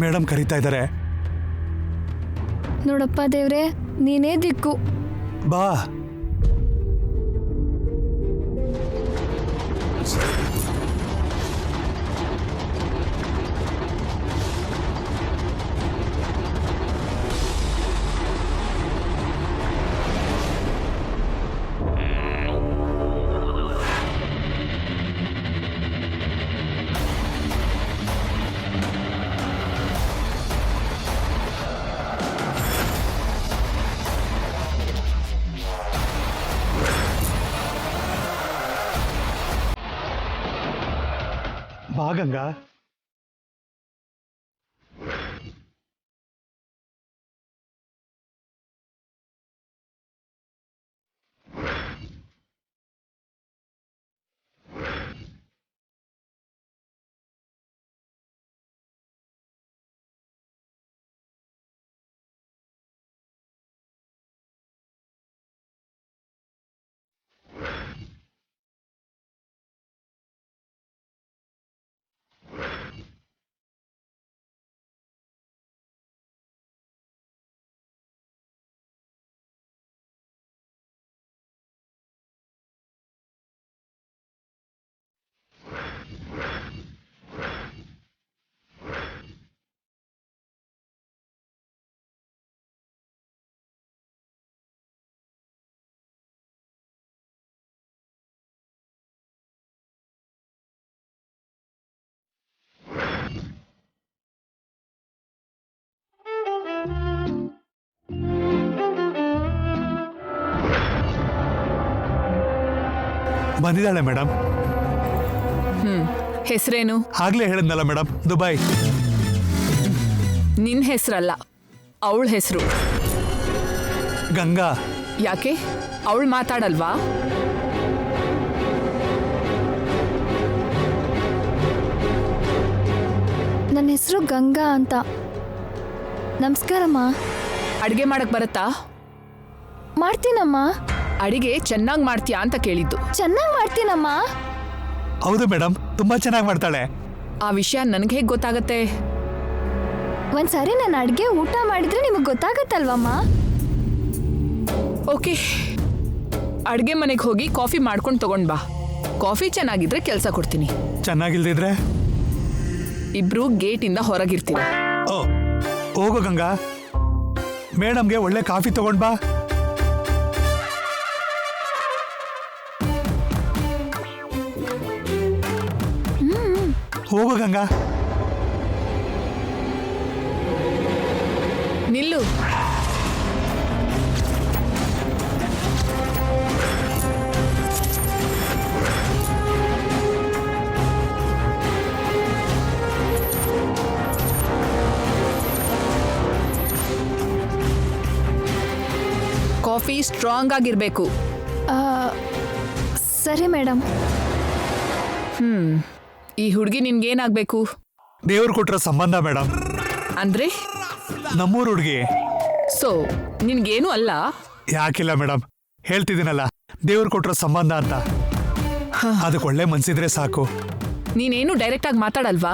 Madam ಕರೀತಾ ಇದ್ದಾರೆ. ನೋಡಪ್ಪ ದೇವ್ರೆ, ನೀನೇ ದಿಕ್ಕು. ಬಾ. ಬಾ ಗಂಗಾ. ಬಂದಿದ್ದಾಳೆ ಮೇಡಮ್. ಹೆಸರೇನು? ಆಗ್ಲೇ ಹೇಳಿದ್ನಲ್ಲ ಮೇಡಮ್, ದುಬೈ. ನಿನ್ ಹೆಸರಲ್ಲ, ಅವಳ ಹೆಸರು. ಗಂಗಾ. ಯಾಕೆ ಅವಳು ಮಾತಾಡಲ್ವಾ? ನನ್ನ ಹೆಸರು ಗಂಗಾ ಅಂತ. ನಮಸ್ಕಾರಮ್ಮ. ಅಡಿಗೆ ಮಾಡಕ್ ಬರತ್ತಾ? ಮಾಡ್ತೀನಮ್ಮ. ಅಡಿಗೆ ಚೆನ್ನಾಗಿ ಮಾಡ್ತೀಯಾ ಅಂತ ಕೇಳಿದ್ದು. ಚೆನ್ನಾಗಿ ಮಾಡ್ತೀನಮ್ಮ. ಹೌದು ಮೇಡಮ್, ತುಂಬಾ ಚೆನ್ನಾಗಿ ಮಾಡ್ತಾಳೆ. ಆ ವಿಷಯ ನನಗೆ ಹೇಗೆ ಗೊತ್ತಾಗತ್ತೆ? ಒಂದ್ಸಾರಿ ನಾನು ಅಡ್ಗೆ ಊಟ ಮಾಡಿದ್ರೆ ನಿಮಗೆ ಗೊತ್ತಾಗತ್ತಲ್ವಮ್ಮ? ಓಕೆ, ಅಡ್ಗೆ ಮನೆಗೆ ಹೋಗಿ ಕಾಫಿ ಮಾಡ್ಕೊಂಡು ತಗೊಂಡ್ ಬಾ. ಕಾಫಿ ಚೆನ್ನಾಗಿದ್ರೆ ಕೆಲಸ ಕೊಡ್ತೀನಿ. ಚೆನ್ನಾಗಿಲ್ದಿದ್ರೆ ಇಬ್ರು ಗೇಟಿಂದ ಹೊರಗಿರ್ತೀವಿ. ಓ, ಹೋಗು ಗಂಗಾ. ಮೇಡಮ್ಗೆ ಒಳ್ಳೆ ಕಾಫಿ ತಗೊಂಡ್ ಬಾ. ಹೋಗು ಗಂಗಾ. ನಿಲ್ಲು. ಕಾಫಿ ಸ್ಟ್ರಾಂಗ್ ಆಗಿರ್ಬೇಕು. ಸರಿ ಮೇಡಮ್. ಈ ಹುಡುಗಿ ನಿನ್ಗೇನಾಗ್ಬೇಕು? ದೇವ್ರು ಕೊಟ್ರ ಸಂಬಂಧ ಮೇಡಮ್. ಅಂದ್ರೆ ನಮ್ಮೂರು ಹುಡುಗಿ. ಸೊ ನಿನ್ಗೇನು ಅಲ್ಲ? ಯಾಕಿಲ್ಲ ಮೇಡಮ್, ಹೇಳ್ತಿದ್ದೀನಲ್ಲ, ದೇವ್ರು ಕೊಟ್ರ ಸಂಬಂಧ ಅಂತ. ಅದಕ್ಕೆ ಒಳ್ಳೆ ಮನ್ಸಿದ್ರೆ ಸಾಕು. ನೀನೇನು ಡೈರೆಕ್ಟ್ ಆಗಿ ಮಾತಾಡಲ್ವಾ?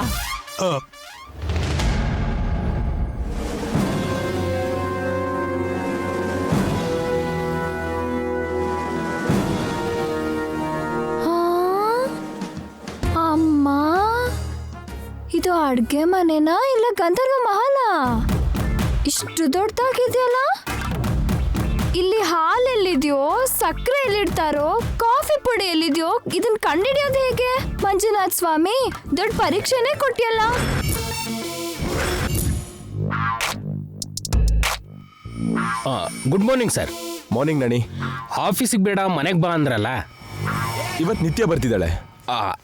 ಅಮ್ಮ, ಇದು ಅಡ್ಗೆ ಮನೆನಾ ಇಲ್ಲ ಗಂಧರ್ವ ಮಹಲ? ಇಷ್ಟು ದೊಡ್ಡದಾಗಿದೆಯಲ್ಲ. ಇಲ್ಲಿ ಹಾಲು ಎಲ್ಲಿದೆಯೋ, ಸಕ್ಕರೆ ಎಲ್ಲಿಡ್ತಾರೋ, ಕಾಫಿ ಪುಡಿ ಎಲ್ಲಿದೆಯೋ, ಇದನ್ನ ಕಂಡಿಡಿಯೋದು ಹೇಗೆ? ಮಂಜುನಾಥ್ ಸ್ವಾಮಿ, ದೊಡ್ಡ ಪರೀಕ್ಷೆನೇ ಕೊಟ್ಟಿಯಲ್ಲ. Good morning sir. ಮಾರ್ನಿಂಗ್ ನಣಿ. ಆಫೀಸಿಗೆ ಬೇಡ ಮನೆಗೆ ಬಾ ಅಂದ್ರಲ್ಲ, ಇವತ್ತು ನಿತ್ಯ ಬರ್ತಿದ್ದಾಳೆ.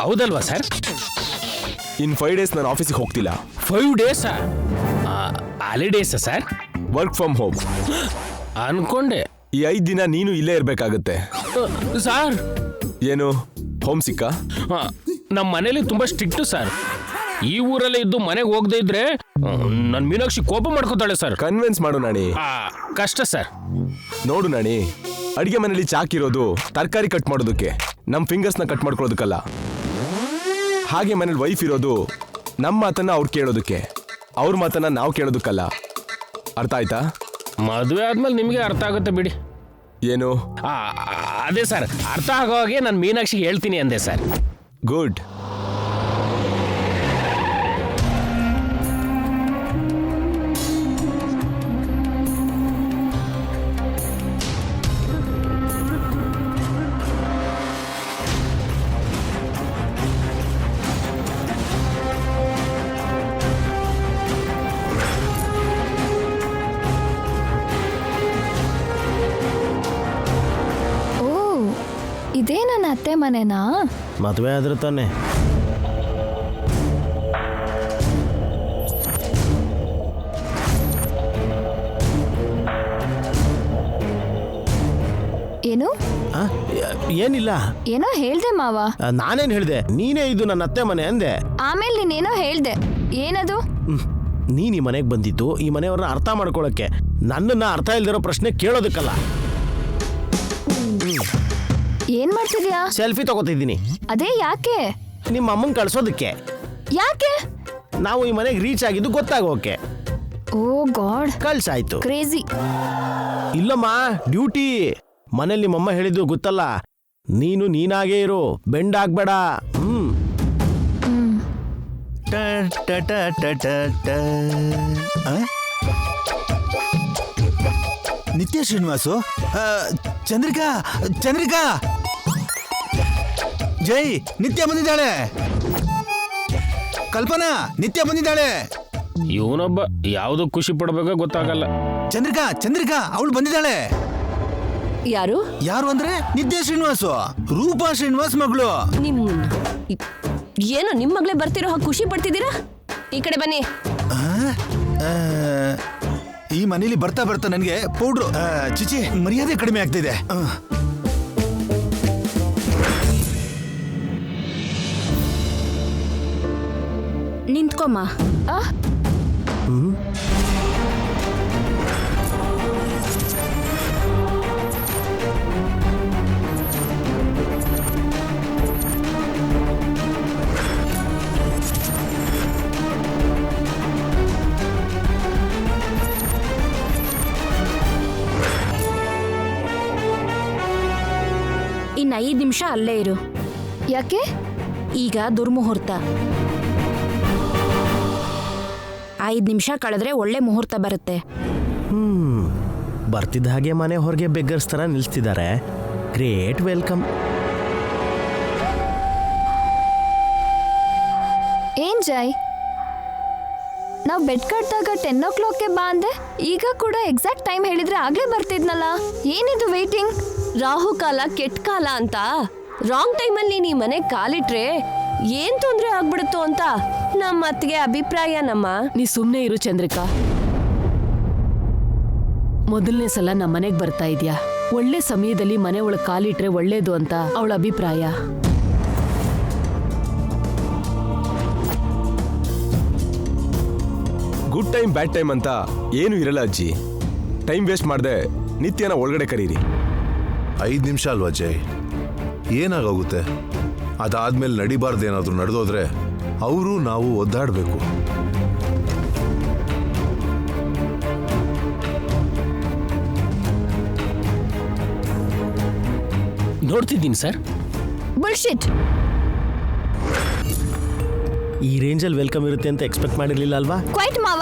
ಹೌದಲ್ವಾ ಸರ್? ಇನ್ 5 days ನಾನು ಆಫೀಸಿಗೆ ಹೋಗ್ತಿಲ್ಲ. 5 days ಹಾಲಿಡೇಸಾ ಸರ್? ವರ್ಕ್ ಫ್ರಮ್ ಹೋಮ್ ಅನ್ಕೊಂಡೆ. ಈ 5 ದಿನ ನೀನು ಇಲ್ಲೇ ಇರ್ಬೇಕಾಗತ್ತೆ. ಸರ್ ಏನು ಹೋಮ್ ಸಿಕ್ಕಾ? ನಮ್ಮ ಮನೇಲಿ ತುಂಬಾ ಸ್ಟ್ರಿಕ್ಟ್ ಸರ್. ಈ ಊರಲ್ಲೇ ಇದ್ದು ಮನೆಗೆ ಹೋಗದೆ ಇದ್ರೆ ನನ್ನ ಮೀನಾಕ್ಷಿ ಕೋಪ ಮಾಡ್ಕೋತಾಳೆ ಸರ್. ಕನ್ವಿನ್ಸ್ ಮಾಡು ನಾಣಿ. ಕಷ್ಟ ಸರ್. ನೋಡು ನಾಣಿ, ಅಡಿಗೆ ಮನೇಲಿ ಚಾಕಿರೋದು ತರಕಾರಿ ಕಟ್ ಮಾಡೋದಕ್ಕೆ, ನಮ್ಮ ಫಿಂಗರ್ಸ್ನ ಕಟ್ ಮಾಡ್ಕೊಳ್ಳೋದಕ್ಕಲ್ಲ. ಹಾಗೆ ಮನೇಲಿ ವೈಫ್ ಇರೋದು ನಮ್ಮ ಮಾತನ್ನ ಅವ್ರು ಕೇಳೋದಕ್ಕೆ. ಅವ್ರ ಮಾತನ್ನ ನಾವು ಕೇಳೋದಕ್ಕಲ್ಲ. ಅರ್ಥ ಆಯ್ತಾ? ಮದುವೆ ಆದ್ಮೇಲೆ ನಿಮಗೆ ಅರ್ಥ ಆಗುತ್ತೆ ಬಿಡಿ. ಏನು? ಅದೇ ಸರ್, ಅರ್ಥ ಆಗೋ ಹಾಗೆ ನಾನು ಮೀನಾಕ್ಷಿಗೆ ಹೇಳ್ತೀನಿ ಅಂದೆ ಸರ್. ಗುಡ್. ಇದೇ ನನ್ನ ಅತ್ತೆ ಮನೆನಾ? ಮದುವೆ ಆದ್ರೆ ತಾನೆ. ಏನು? ಏನಿಲ್ಲ. ಏನೋ ಹೇಳ್ದೆ ಮಾವ. ನಾನೇನ್ ಹೇಳ್ದೆ? ನೀನೇ ಇದು ನನ್ನ ಅತ್ತೆ ಮನೆ ಅಂದೆ. ಆಮೇಲೆ ನೀನೇನೋ ಹೇಳ್ದೆ. ಏನದು? ನೀನ್ ಈ ಮನೆಗೆ ಬಂದಿದ್ದು ಈ ಮನೆಯವ್ರನ್ನ ಅರ್ಥ ಮಾಡ್ಕೊಳಕ್ಕೆ, ನನ್ನನ್ನ ಅರ್ಥ ಇಲ್ದಿರೋ ಪ್ರಶ್ನೆ ಕೇಳೋದಕ್ಕಲ್ಲ. ಏನ್ ಮಾಡ್ತಿದ್ಯಾ? ಸೆಲ್ಫಿ ತಗೋತಿದ್ದೀನಿ. ಅದೇ ಯಾಕೆ? ನಿಮ್ಮ ಅಮ್ಮನ್ ಕಳ್ಸೋದಕ್ಕೆ. ಯಾಕೆ? ನಾವು ಈ ಮನೆಗೆ ರೀಚ್ ಆಗಿದ್ದು ಗೊತ್ತಾಗೋಕೆ. ಓ ಗಾಡ್, ಕಳ್ಸಾಯ್ತು. ಕ್ರೇಜಿ. ಇಲ್ಲಮ್ಮ, ಡ್ಯೂಟಿ. ಮನೇಲಿ ನಿಮ್ಮಮ್ಮ ಹೇಳಿದ್ದು ಗೊತ್ತಲ್ಲ, ನೀನು ನೀನಾಗೇ ಇರು, ಬೆಂಡ್ ಆಗ್ಬೇಡ. ನಿತ್ಯ ಶ್ರೀನಿವಾಸು, ಚಂದ್ರಿಕಾ, ಚಂದ್ರಿಕಾ, ಜೈ, ನಿತ್ಯ ಬಂದಿದ್ದಾಳೆ. ಕಲ್ಪನಾ, ನಿತ್ಯ ಬಂದಿದ್ದಾಳೆ. ಇವನೊಬ್ಬ ಯಾವ್ದು ಖುಷಿ ಪಡ್ಬೇಕೋ ಗೊತ್ತಾಗಲ್ಲ. ಚಂದ್ರಿಕಾ, ಚಂದ್ರಿಕಾ, ಅವಳು ಬಂದಿದ್ದಾಳೆ. ಯಾರು? ಯಾರು ಅಂದ್ರೆ ನಿತ್ಯ ಶ್ರೀನಿವಾಸು, ರೂಪಾ ಶ್ರೀನಿವಾಸ್ ಮಗಳು. ಏನು ನಿಮ್ ಮಗಳೇ ಬರ್ತಿರೋ ಹಾಗೆ ಖುಷಿ ಪಡ್ತಿದ್ದೀರಾ? ಈ ಕಡೆ ಬನ್ನಿ. ಈ ಮನೇಲಿ ಬರ್ತಾ ಬರ್ತಾ ನನಗೆ ಪೌಡ್ರು ಚಿಚಿ ಮರ್ಯಾದೆ ಕಡಿಮೆ ಆಗ್ತಿದೆ. ನಿಂತ್ಕೊಮ್ಮ. ಇನ್ನು 5 ನಿಮಿಷ ಅಲ್ಲೇ ಇರು. ಯಾಕೆ? ಈಗ ದುರ್ಮುಹೂರ್ತ. 5 ನಿಮಿಷ ಕಳೆದ್ರೆ ಒಳ್ಳೆ ಮುಹೂರ್ತ ಬರುತ್ತೆ. ಬರ್ತಿದ್ದ ಹಾಗೆ ಮನೆ ಹೊರಗೆ ಬೆಗ್ಗರ್ಸ್ ತರ ನಿಲ್ಸ್ತಿದ್ದಾರೆ. Great welcome. ಏನ್ ಜೈ, ನಾವು ಬೆಡ್ ಕಟ್ಟಾಗ 10 o'clockಗೆ ಬಾ ಅಂದೆ, ಈಗ ಕೂಡ ಎಕ್ಸಾಕ್ಟ್ ಟೈಮ್ ಹೇಳಿದ್ರೆ ಆಗ್ಲೇ ಬರ್ತಿದ್ನಲ್ಲ. ಏನಿದು ವೇಟಿಂಗ್? ರಾಹು ಕಾಲ, ಕೆಟ್ಟ ಕಾಲ ಅಂತ ರಾಂಗ್ ಟೈಮಲ್ಲಿ ನೀನು ಈ ಮನೆಗೆ ಕಾಲಿಟ್ರೆ ಏನ್ ತೊಂದ್ರೆ ಆಗ್ಬಿಡುತ್ತೋ ಅಂತ ನಮ್ಮ ಅತ್ತಿಗೆ ಅಭಿಪ್ರಾಯ. ನೀ ಸುಮ್ಮನೆ ಇರು ಚಂದ್ರಿಕಾ. ಮೊದಲನೇ ಸಲ ನಮ್ಮ ಮನೆಗೆ ಬರ್ತಾ ಇದ್ಯಾ, ಒಳ್ಳೆ ಸಮಯದಲ್ಲಿ ಮನೆ ಒಳಗೆ ಕಾಲಿಟ್ರೆ ಒಳ್ಳೇದು ಅಂತ ಅವಳ ಅಭಿಪ್ರಾಯ. ಗುಡ್ ಟೈಮ್ ಬ್ಯಾಡ್ ಟೈಮ್ ಅಂತ ಏನು ಇರಲ್ಲ ಅಜ್ಜಿ. ಟೈಮ್ ವೇಸ್ಟ್ ಮಾಡದೆ ನಿತ್ಯನ ಒಳಗಡೆ ಕರೀರಿ. 5 ನಿಮಿಷ ಅಲ್ವಾ ಜಯ್, ಏನಾಗೋಗುತ್ತೆ? ಅದಾದ್ಮೇಲೆ ನಡಿಬಾರ್ದೇನಾದ್ರೂ ನಡೆದೋದ್ರೆ ಅವರು ನಾವು ಒದ್ದಾಡಬೇಕು. ನೋಡ್ತಿದ್ದೀನಿ ಸರ್. ಬುಲ್ಶಿಟ್. ಈ ರೇಂಜಲ್ಲಿ ವೆಲ್ಕಮ್ ಇರುತ್ತೆ ಅಂತ ಎಕ್ಸ್ಪೆಕ್ಟ್ ಮಾಡಿರ್ಲಿಲ್ಲ ಅಲ್ವಾ? ಕ್ವೈಟ್ ಮಾವ,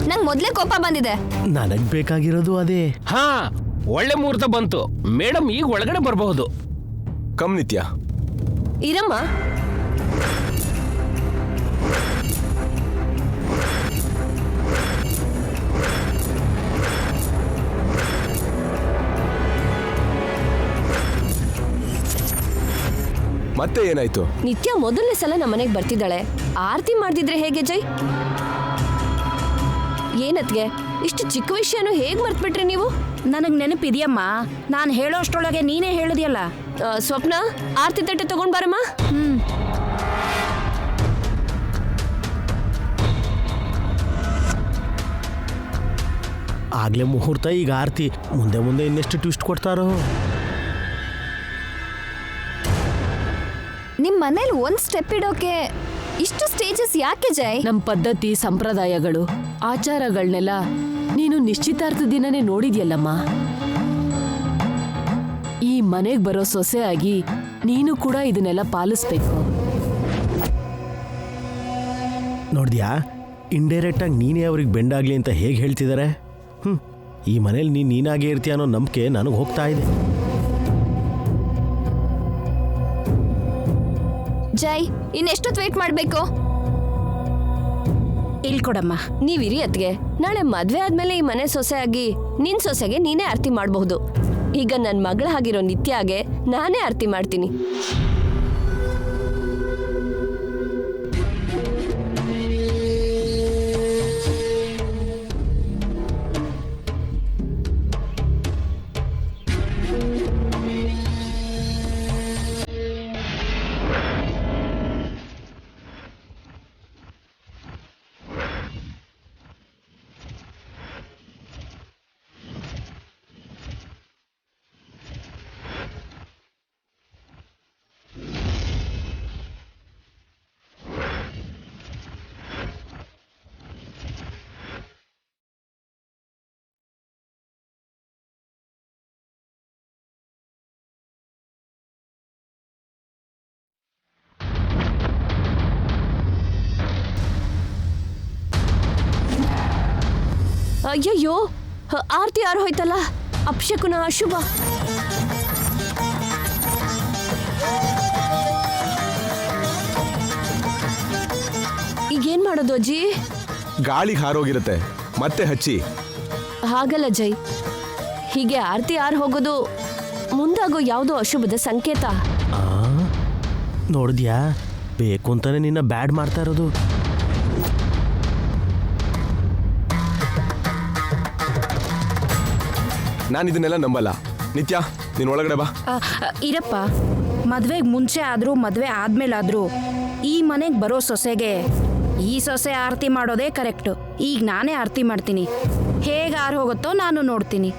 ನಂಗೆ ಮೊದಲೇ ಕೋಪ ಬಂದಿದೆ. ನನಗ್ ಬೇಕಾಗಿರೋದು ಅದೇ. ಹಾ, ಒಳ್ಳೆ ಮುಹೂರ್ತ ಬಂತು. ಮೇಡಮ್ ಈಗ ಒಳಗಡೆ ಬರಬಹುದು. ಕಮ್ ನಿತ್ಯ. ಇರಮ್ಮ. ಮತ್ತೆ ಏನಾಯ್ತು? ನಿತ್ಯ ಮೊದಲನೇ ಸಲ ನಮ್ಮ ಮನೆಗೆ ಬರ್ತಿದ್ದಾಳೆ. ಆರತಿ ಮಾಡ್ದಿದ್ರೆ ಹೇಗೆ ಜೈ? ಏನತ್ಗೆ ಇಷ್ಟು ಚಿಕ್ಕ ವಿಷಯನೂ ಹೇಗ್ ಮರ್ತ್ಬಿಟ್ರಿ ನೀವು? ನನಗ್ ನೆನಪಿದೆಯಮ್ಮ, ನಾನು ಹೇಳೋ ಅಷ್ಟರೊಳಗೆ ನೀನೇ ಹೇಳಿದ್ಯಲ್ಲ. ಸ್ವಪ್ನ, ಆರತಿ ತಟ್ಟೆ ತಗೊಂಡ್ ಬಾರಮ್ಮ. ಆಗ್ಲೇ ಮುಹೂರ್ತ, ಈಗ ಆರ್ತಿ. ಮುಂದೆ ಮುಂದೆ ಇನ್ನೆಷ್ಟು ಟ್ವಿಸ್ಟ್ ಕೊಡ್ತಾರೋ. ನಿಮ್ ಮನೇಲಿ ಒಂದ್ ಸ್ಟೆಪ್ ಇಡೋಕೆ ಇಷ್ಟು ಸ್ಟೇಜಸ್ ಯಾಕೆ ಜೈ? ನಮ್ ಪದ್ಧತಿ ಸಂಪ್ರದಾಯಗಳು ಆಚಾರಗಳನ್ನೆಲ್ಲ ನೀನು ನಿಶ್ಚಿತಾರ್ಥ ದಿನನೇ ನೋಡಿದ್ಯಲ್ಲಮ್ಮ. ಈ ಮನೆಗ್ ಬರೋ ಸೊಸೆ ಆಗಿ ನೀನು ಕೂಡ ಇದನ್ನೆಲ್ಲ ಪಾಲಿಸ್ಬೇಕು. ನೋಡ್ದ್ಯಾ, ಇಂಡೈರೆಕ್ಟ್ ಆಗಿ ನೀನೇ ಅವ್ರಿಗೆ ಬೆಂಡಾಗ್ಲಿ ಅಂತ ಹೇಗೆ ಹೇಳ್ತಿದ್ದಾರೆ. ಈ ಮನೇಲಿ ನೀನಾಗೇ ಇರ್ತೀಯ ಅನ್ನೋ ನಂಬಿಕೆ ನನಗೆ ಹೋಗ್ತಾ ಇದೆ. ಜೈ, ಇನ್ನೆಷ್ಟೊತ್ತು ವೇಟ್ ಮಾಡ್ಬೇಕು? ಇಲ್ಕೊಡಮ್ಮ, ನೀವಿರಿ ಅತ್ಗೆ. ನಾಳೆ ಮದ್ವೆ ಆದ್ಮೇಲೆ ಈ ಮನೆ ಸೊಸೆ ಆಗಿ ನಿನ್ ಸೊಸೆಗೆ ನೀನೇ ಆರತಿ ಮಾಡಬಹುದು. ಈಗ ನನ್ನ ಮಗಳ ಆಗಿರೋ ನಿತ್ಯಾಗೆ ನಾನೇ ಆರತಿ ಮಾಡ್ತೀನಿ. ಅಯ್ಯಯ್ಯೋ, ಆರತಿ ಯಾರು ಹೋಯ್ತಲ್ಲ. ಅಪಶಕುನ, ಅಶುಭ. ಈಗೇನ್ ಮಾಡೋದು ಅಜ್ಜಿ? ಗಾಳಿಗೆ ಹಾರೋಗಿರುತ್ತೆ, ಮತ್ತೆ ಹಚ್ಚಿ. ಹಾಗಲ್ಲ ಜೈ, ಹೀಗೆ ಆರತಿ ಯಾರು ಹೋಗೋದು ಮುಂದಾಗೋ ಯಾವುದೋ ಅಶುಭದ ಸಂಕೇತ. ನೋಡಿದ್ಯಾ, ಬೇಕು ಅಂತಾನೆ ನಿನ್ನ ಬ್ಯಾಡ್ ಮಾಡ್ತಾ ಇರೋದು. ನಾನು ಇದನ್ನೆಲ್ಲ ನಂಬಲ್ಲ. ನಿತ್ಯ, ನೀನು ಒಳಗಡೆ ಬಾ. ಇರಪ್ಪ, ಮದ್ವೆಗೆ ಮುಂಚೆ ಆದ್ರೂ ಮದ್ವೆ ಆದ್ಮೇಲಾದ್ರೂ ಈ ಮನೆಗೆ ಬರೋ ಸೊಸೆಗೆ ಈ ಸೊಸೆ ಆರತಿ ಮಾಡೋದೇ ಕರೆಕ್ಟು. ಈಗ ನಾನೇ ಆರತಿ ಮಾಡ್ತೀನಿ. ಹೇಗೆ ಆರು ಹೋಗುತ್ತೋ ನಾನು ನೋಡ್ತೀನಿ.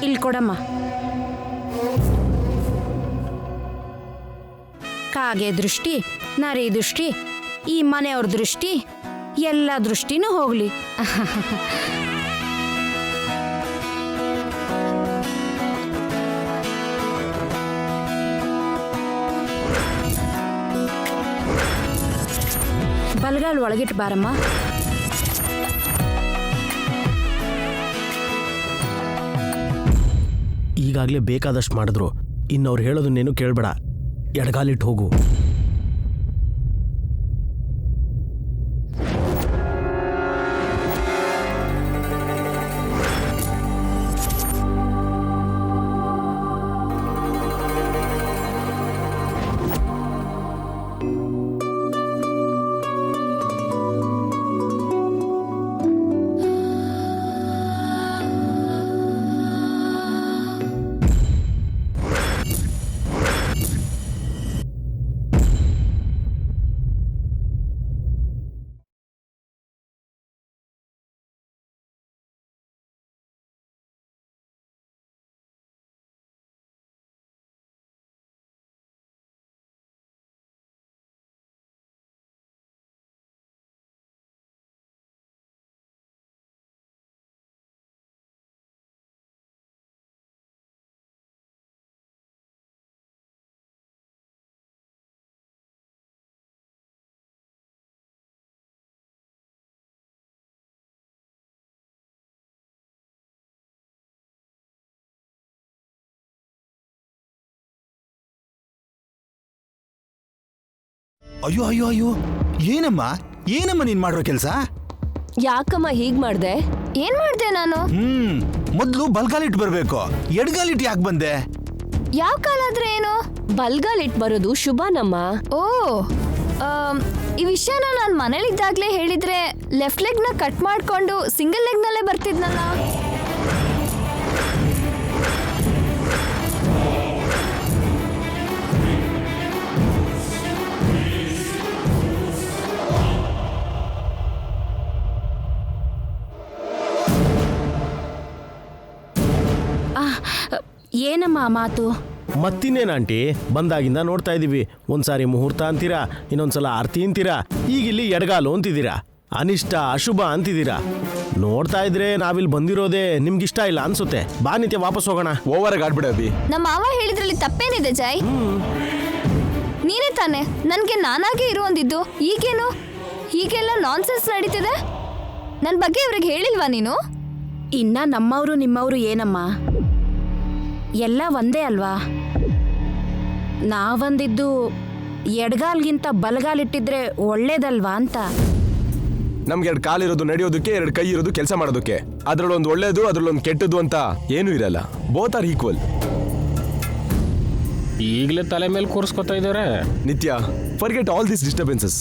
ಇಲ್ಲಿ ಕೊಡಮ್ಮ. ಕಾಗೆ ದೃಷ್ಟಿ, ನರಿ ದೃಷ್ಟಿ, ಈ ಮನೆಯವ್ರ ದೃಷ್ಟಿ, ಎಲ್ಲ ದೃಷ್ಟಿನೂ ಹೋಗ್ಲಿ. ಬಲ್ಗಾಲ್ ಒಳಗಿಟ್ಟು ಬಾರಮ್ಮ. ಈಗಾಗಲೇ ಬೇಕಾದಷ್ಟು ಮಾಡಿದ್ರು. ಇನ್ನವ್ರು ಹೇಳೋದನ್ನೇನು ಕೇಳಬೇಡ. ಎಡಗಾಲಿಟ್ಟು ಹೋಗು. ಅಯ್ಯೋ ಅಯ್ಯೋ ಅಯ್ಯೋ, ಏನಮ್ಮ ಏನಮ್ಮ ನೀನ್ ಮಾಡಿರೋ ಕೆಲಸ? ಯಾಕಮ್ಮ ಹೀಗ್ ಮಾಡ್ದೆ? ಏನ್ ಮಾಡ್ದೆ ನಾನು? ಮೊದ್ಲು ಬಲ್ಗಾಲಿಟ್ ಬರ್ಬೇಕು, ಎಡ್ಗಾಲಿಟ್ ಯಾಕೆ ಬಂದೆ? ಯಾವ ಕಾಲಾದ್ರೆ ಏನು? ಬಲ್ಗಾಲಿಟ್ ಬರೋದು ಶುಭನಮ್ಮ. ಓ, ಈ ವಿಷಯನ ನಾನು ಮನೇಲಿದ್ದಾಗ್ಲೇ ಹೇಳಿದ್ರೆ ಲೆಫ್ಟ್ ಲೆಗ್ ನ ಕಟ್ ಮಾಡ್ಕೊಂಡು ಸಿಂಗಲ್ ಲೆಗ್ ನಲ್ಲೇ ಬರ್ತಿದ್ನಲ್ಲ. ಏನಮ್ಮ ಆ ಮಾತು? ಮತ್ತಿನ್ನೇನು ಆಂಟಿ, ಬಂದಾಗಿಂದ ನೋಡ್ತಾ ಇದ್ದೀವಿ. ಒಂದ್ಸಾರಿ ಮುಹೂರ್ತ ಅಂತೀರಾ, ಇನ್ನೊಂದ್ಸಲ ಆರತಿ ಅಂತೀರಾ, ಈಗಿಲ್ಲಿ ಎಡಗಾಲು ಅಂತಿದ್ದೀರಾ, ಅನಿಷ್ಟ ಅಶುಭ ಅಂತಿದ್ದೀರಾ. ನೋಡ್ತಾ ಇದ್ರೆ ನಾವಿಲ್ಲಿ ಬಂದಿರೋದೇ ನಿಮ್ಗಿಷ್ಟ ಇಲ್ಲ ಅನ್ಸುತ್ತೆ. ಬಾ ನಿತ್ಯ ವಾಪಸ್ ಹೋಗೋಣ. ಓವರ್ ಆಗಿ ಆಡ್ಬಿಡ ಅಭಿ. ನಮ್ಮ ಮಾವ ಹೇಳಿದ್ರಲ್ಲಿ ತಪ್ಪೇನಿದೆ ಜೈ? ನೀನೇ ತಾನೆ ನನ್ಗೆ ನಾನಾಗೆ ಇರು ಅಂದಿದ್ದು. ಈಗೇನು ಹೀಗೆಲ್ಲ ನಾನ್ಸೆನ್ಸ್ ನಡೀತಿದೆ? ನನ್ನ ಬಗ್ಗೆ ಇವ್ರಿಗೆ ಹೇಳಿಲ್ವಾ ನೀನು? ಇನ್ನ ನಮ್ಮವರು ನಿಮ್ಮವರು ಏನಮ್ಮ, ಎಲ್ಲ ಒಂದೇ ಅಲ್ವಾ? ನಾವಂದಿದ್ದು ಎಡಗಾಲ್ಗಿಂತ ಬಲಗಾಲಿಟ್ಟಿದ್ರೆ ಒಳ್ಳೇದಲ್ವಾ ಅಂತ. ನಮ್ಗೆ 2 ಕಾಲಿರೋದು ನಡೆಯೋದಕ್ಕೆ, 2 ಕೈ ಇರೋದು ಕೆಲಸ ಮಾಡೋದಕ್ಕೆ. ಅದ್ರಲ್ಲೊಂದು ಒಳ್ಳೇದು, ಅದ್ರಲ್ಲೊಂದು ಕೆಟ್ಟದ್ದು ಅಂತ ಏನೂ ಇರಲ್ಲ. Both are equal. ಈಗಲೇ ತಲೆ ಮೇಲೆ ಕೂರಿಸ್ಕೊತಾ ಇದ್ದಾರೆ. ನಿತ್ಯ, forget all this disturbances.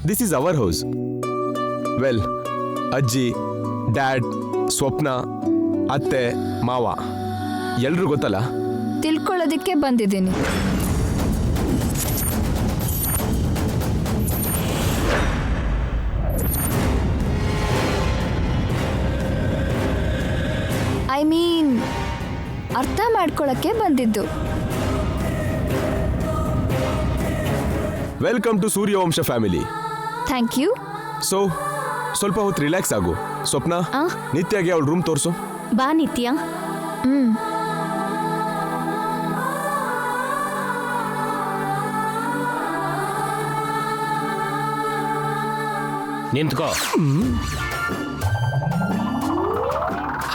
This is our house. Well, ಅಜ್ಜಿ, ಡ್ಯಾಡ್, ಸ್ವಪ್ನ, ಅತ್ತೆ, ಮಾವ ಎಲ್ರೂ ಗೊತ್ತಲ್ಲ. ತಿಳ್ಕೊಳ್ಳೋದಕ್ಕೆ ಬಂದಿದ್ದೀನಿ. ಐ ಮೀನ್ ಅರ್ಥ ಮಾಡ್ಕೊಳಕ್ಕೆ ಬಂದಿದ್ದು. Welcome to Suryavansha family. Thank you. So ಸ್ವಲ್ಪ ಹೊತ್ತು ರಿಲ್ಯಾಕ್ಸ್ ಆಗು. ಸ್ವಪ್ನ, ನಿತ್ಯಗೆ ಅವಳ ರೂಮ್ ತೋರಿಸು. ಬಾ ನಿತ್ಯ. ನಿಂತ್ಕೋ.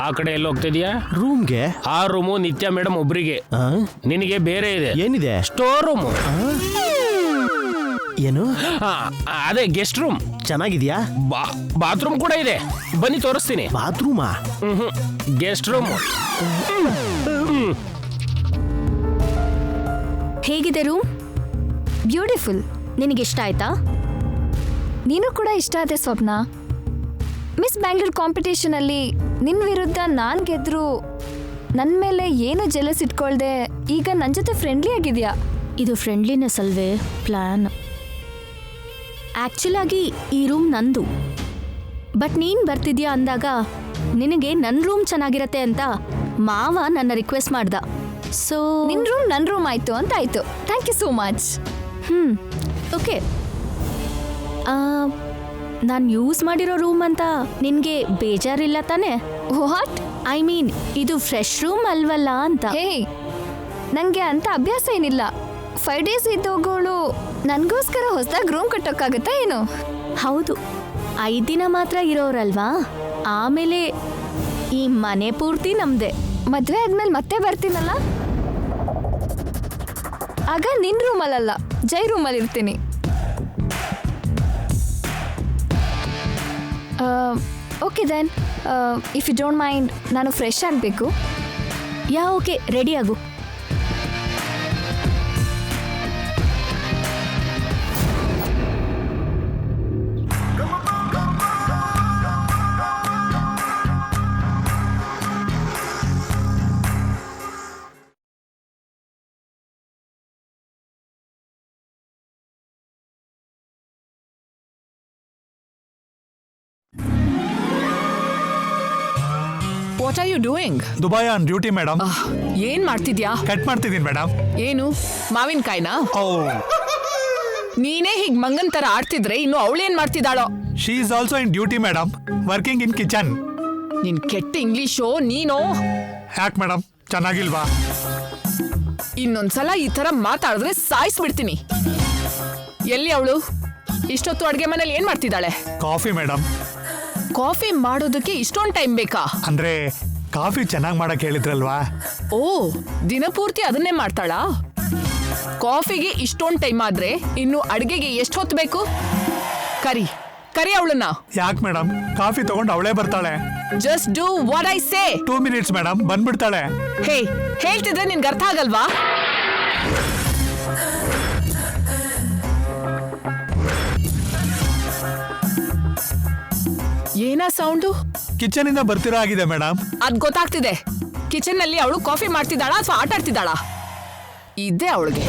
ಆ ಕಡೆ ಎಲ್ಲ ಹೋಗ್ತಿದ್ಯಾ? ರೂಮ್ಗೆ. ಆ ರೂಮು ನಿತ್ಯ ಮೇಡಮ್ ಒಬ್ರಿಗೆ, ನಿನಗೆ ಬೇರೆ ಇದೆ. ಏನಿದೆ? Store room. ಏನು? ಅದೇ ಗೆಸ್ಟ್ ರೂಮ್. ಚೆನ್ನಾಗಿದ್ಯಾ? ಬಾತ್ರೂಮ್ ಕೂಡ ಇದೆ, ಬನ್ನಿ ತೋರಿಸ್ತೀನಿ. ಬಾತ್ರೂಮಾ? Guest room. ಹೇಗಿದೆ ರೂಮ್? ಬ್ಯೂಟಿಫುಲ್. ನಿನಗಿಷ್ಟ ಆಯ್ತಾ? ನೀನು ಕೂಡ ಇಷ್ಟ ಆದೆ ಸ್ವಪ್ನ. ಮಿಸ್ ಬ್ಯಾಂಗ್ಳೂರ್ ಕಾಂಪಿಟೇಷನಲ್ಲಿ ನಿನ್ನ ವಿರುದ್ಧ ನಾನು ಗೆದ್ರು, ನನ್ನ ಮೇಲೆ ಏನು ಜೆಲಸ್ ಇಟ್ಕೊಳ್ದೆ ಈಗ ನನ್ನ ಜೊತೆ ಫ್ರೆಂಡ್ಲಿ ಆಗಿದೆಯಾ? ಇದು ಫ್ರೆಂಡ್ಲಿನೆಸ್ ಅಲ್ವೇ? ಪ್ಲ್ಯಾನ್. ಆ್ಯಕ್ಚುಲಾಗಿ ಈ ರೂಮ್ ನಂದು, ಬಟ್ ನೀನು ಬರ್ತಿದ್ಯಾ ಅಂದಾಗ ನಿನಗೆ ನನ್ನ ರೂಮ್ ಚೆನ್ನಾಗಿರತ್ತೆ ಅಂತ ಮಾವ ನನ್ನ ರಿಕ್ವೆಸ್ಟ್ ಮಾಡ್ದ. ಸೊ ನಿನ್ನ ರೂಮ್ ನನ್ನ ರೂಮ್ ಆಯಿತು ಅಂತ ಆಯಿತು. Thank you so much. Okay. ನಾನು ಯೂಸ್ ಮಾಡಿರೋ ರೂಮ್ ಅಂತ ನಿನಗೆ ಬೇಜಾರಿಲ್ಲ ತಾನೆ? ವಾಟ್? ಐ ಮೀನ್ ಇದು ಫ್ರೆಶ್ ರೂಮ್ ಅಲ್ವಲ್ಲ ಅಂತ. ಹೇ, ನನಗೆ ಅಂತ ಅಭ್ಯಾಸ ಏನಿಲ್ಲ. 5 days ಇದ್ದೋಗೋಳು ನನಗೋಸ್ಕರ ಹೊಸದಾಗಿ ರೂಮ್ ಕಟ್ಟೋಕ್ಕಾಗತ್ತಾ ಏನು? ಹೌದು, 5 ದಿನ ಮಾತ್ರ ಇರೋರಲ್ವಾ, ಆಮೇಲೆ ಈ ಮನೆ ಪೂರ್ತಿ ನಮ್ದೆ. ಮದುವೆ ಆದ್ಮೇಲೆ ಮತ್ತೆ ಬರ್ತೀನಲ್ಲ, ಆಗ ನಿನ್ನ ರೂಮಲ್ಲ ಜೈ ರೂಮಲ್ಲಿ ಇರ್ತೀನಿ. Okay then, if you don't mind, ನಾನು ಫ್ರೆಶ್ ಆಗಬೇಕು. ಓಕೆ, ರೆಡಿ ಆಗು. What are you doing? Dubai on duty madam. ಏನ್ ಮಾಡ್ತಿದ್ಯಾ? ಕಟ್ ಮಾಡ್ತಿದ್ದೀನಿ ಮೇಡಮ್. ಏನು ಮಾವಿನಕಾಯಿನಾ? ಓ, ನೀನೇ ಹೀಗ್ ಮಂಗನ್ ತರ ಆಡ್ತಿದ್ರೆ ಇನ್ನು ಅವಳೇನ್ ಮಾಡ್ತಿದ್ದಾಳೋ? She is also in duty madam, working in kitchen. ನಿನ್ ಕೆಟ್ಟ ಇಂಗ್ಲಿಷು ನೀನು. ಯಾಕೆ ಮೇಡಮ್, ಚೆನ್ನಾಗಿಲ್ವಾ? ಇನ್ನೊಂದ್ಸಲ ಈ ತರ ಮಾತಾಡಿದ್ರೆ ಸಾಯಿಸ್ಬಿಡ್ತೀನಿ. ಎಲ್ಲಿ ಅವಳು? ಇಷ್ಟೊತ್ತು ಅಡ್ಗೆ ಮನೇಲಿ ಏನ್ ಮಾಡ್ತಿದ್ದಾಳೆ? Coffee madam. ಕಾಫಿ ಮಾಡೋದಕ್ಕೆ ಇಷ್ಟೊಂದು ಟೈಮ್ ಬೇಕಾ? ಅಂದ್ರೆ ಕಾಫಿ ಚೆನ್ನಾಗಿ ಮಾಡಕ್ ಹೇಳಿದ್ರಲ್ವಾ? ಓ, ದಿನಪೂರ್ತಿ ಅದನ್ನೇ ಮಾಡ್ತಾಳಾ? ಕಾಫಿಗೆ ಇಷ್ಟೊಂದು ಟೈಮ್ ಆದ್ರೆ ಇನ್ನು ಅಡ್ಗೆಗೆ ಎಷ್ಟು ಹೊತ್ತು ಬೇಕು? ಕರಿ ಅವಳನ್ನ. ಯಾಕೆ ಮೇಡಮ್, ಕಾಫಿ ತಗೊಂಡು ಅವಳೇ ಬರ್ತಾಳೆ. Just do what I say. 2 minutes madam, ಬಂದ್ಬಿಡ್ತಾಳೆ. ಹೇ, ಹೇಳ್ತಿದ್ರೆ ನಿನ್ಗೆ ಅರ್ಥ ಆಗಲ್ವಾ? ಏನಾ ಸೌಂಡು? ಕಿಚನ್ ಇಂದ ಬರ್ತಿರೋ ಆಗಿದೆ ಮೇಡಮ್. ಅದ್ ಗೊತ್ತಾಗ್ತಿದೆ. ಕಿಚನ್ ನಲ್ಲಿ ಅವಳು ಕಾಫಿ ಮಾಡ್ತಿದ್ದಾಳಾ ಅಥವಾ ಆಟ ಆಡ್ತಿದ್ದಾಳಾ? ಇದೇ ಅವಳಿಗೆ.